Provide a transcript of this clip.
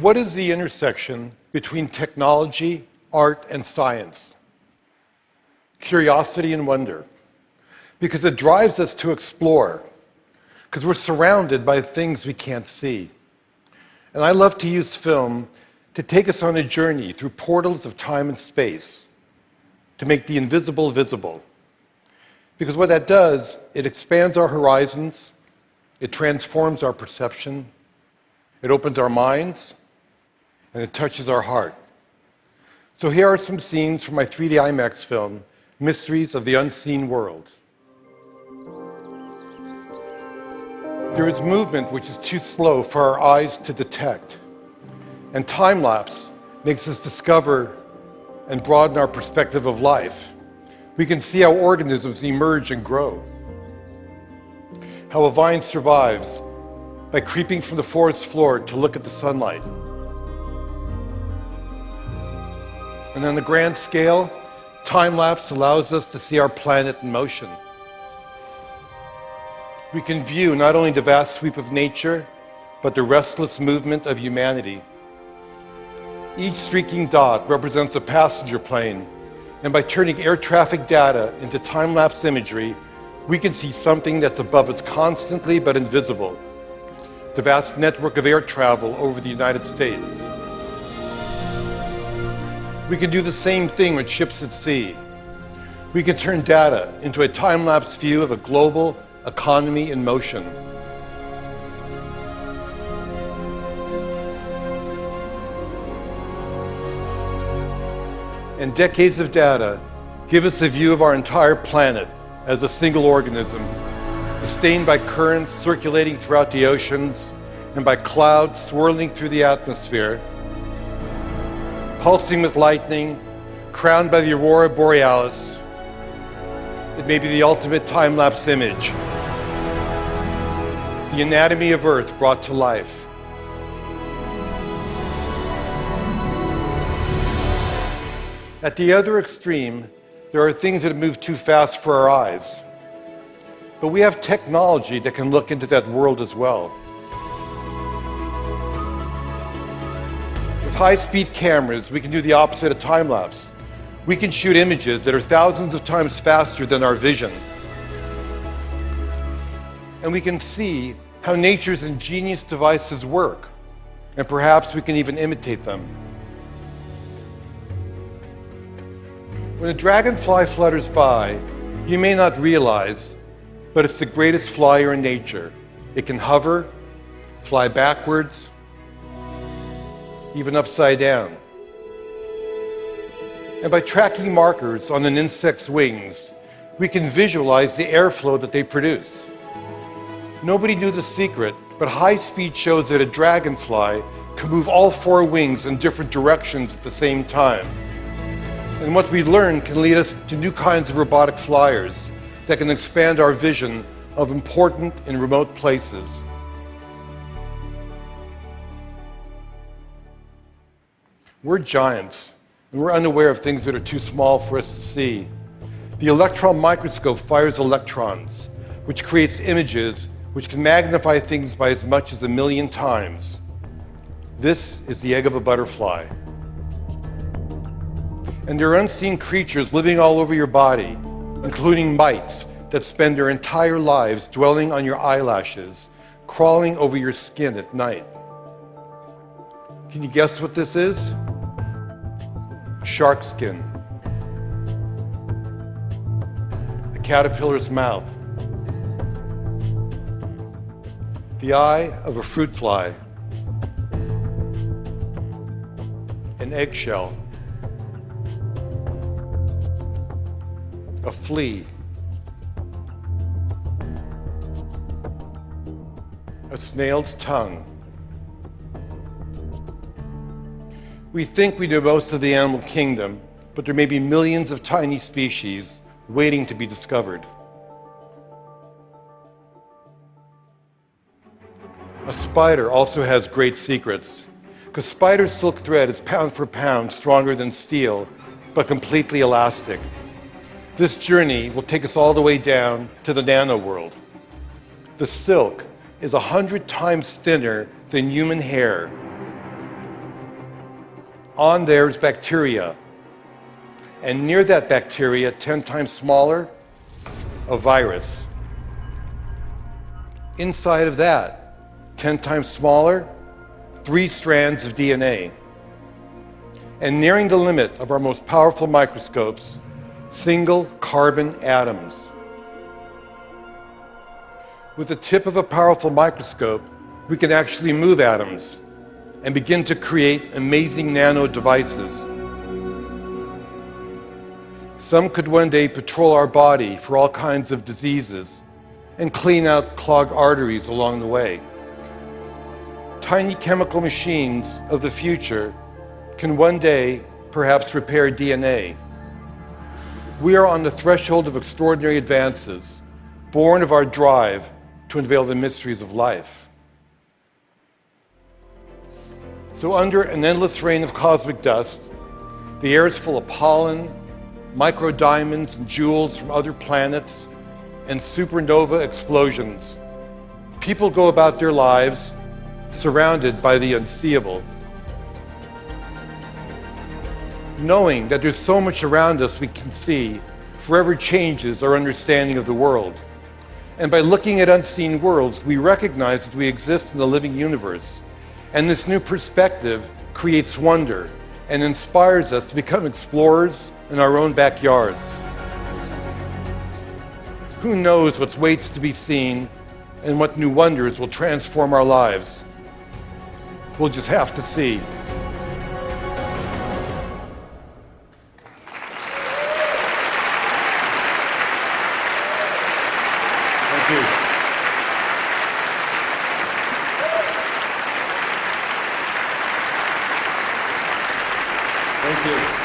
What is the intersection between technology, art, and science? Curiosity and wonder. Because it drives us to explore. Because we're surrounded by things we can't see. And I love to use film to take us on a journey through portals of time and space, to make the invisible visible. Because what that does, it expands our horizons, it transforms our perception, it opens our minds, and it touches our heart. So here are some scenes from my 3D IMAX film, Mysteries of the Unseen World. There is movement which is too slow for our eyes to detect. And time-lapse makes us discover and broaden our perspective of life. We can see how organisms emerge and grow. How a vine survives by creeping from the forest floor to look at the sunlight. And on the grand scale, time-lapse allows us to see our planet in motion. We can view not only the vast sweep of nature, but the restless movement of humanity. Each streaking dot represents a passenger plane, and by turning air traffic data into time-lapse imagery, we can see something that's above us constantly but invisible. The vast network of air travel over the United States. We can do the same thing with ships at sea. We can turn data into a time-lapse view of a global economy in motion. And decades of data give us a view of our entire planet as a single organism, sustained by currents circulating throughout the oceans and by clouds swirling through the atmosphere, pulsing with lightning, crowned by the aurora borealis. It may be the ultimate time-lapse image. The anatomy of Earth brought to life. At the other extreme, there are things that move too fast for our eyes. But we have technology that can look into that world as well. With high-speed cameras, we can do the opposite of time-lapse. We can shoot images that are thousands of times faster than our vision. And we can see how nature's ingenious devices work. And perhaps we can even imitate them. When a dragonfly flutters by, you may not realize, but it's the greatest flyer in nature. It can hover, fly backwards, even upside down. And by tracking markers on an insect's wings, we can visualize the airflow that they produce. Nobody knew the secret, but high speed shows that a dragonfly can move all four wings in different directions at the same time. And what we learn can lead us to new kinds of robotic flyers that can expand our vision of important and remote places. We're giants, and we're unaware of things that are too small for us to see. The electron microscope fires electrons, which creates images which can magnify things by as much as 1,000,000 times. This is the egg of a butterfly. And there are unseen creatures living all over your body, including mites that spend their entire lives dwelling on your eyelashes, crawling over your skin at night. Can you guess what this is? Shark skin. A caterpillar's mouth. The eye of a fruit fly. An eggshell. A flea. A snail's tongue. We think we know most of the animal kingdom, but there may be millions of tiny species waiting to be discovered. A spider also has great secrets, because spider silk thread is pound for pound stronger than steel, but completely elastic. This journey will take us all the way down to the nano world. The silk is 100 times thinner than human hair, On there is bacteria. And near that bacteria, 10 times smaller, a virus. Inside of that, 10 times smaller, 3 strands of DNA. And nearing the limit of our most powerful microscopes, single carbon atoms. With the tip of a powerful microscope, we can actually move atoms and begin to create amazing nano devices. Some could one day patrol our body for all kinds of diseases and clean out clogged arteries along the way. Tiny chemical machines of the future can one day perhaps repair DNA. We are on the threshold of extraordinary advances, born of our drive to unveil the mysteries of life. So under an endless rain of cosmic dust, the air is full of pollen, microdiamonds and jewels from other planets, and supernova explosions. People go about their lives surrounded by the unseeable. Knowing that there's so much around us we can see forever changes our understanding of the world. And by looking at unseen worlds, we recognize that we exist in the living universe. And this new perspective creates wonder and inspires us to become explorers in our own backyards. Who knows what waits to be seen and what new wonders will transform our lives? We'll just have to see. Thank you. Thank you.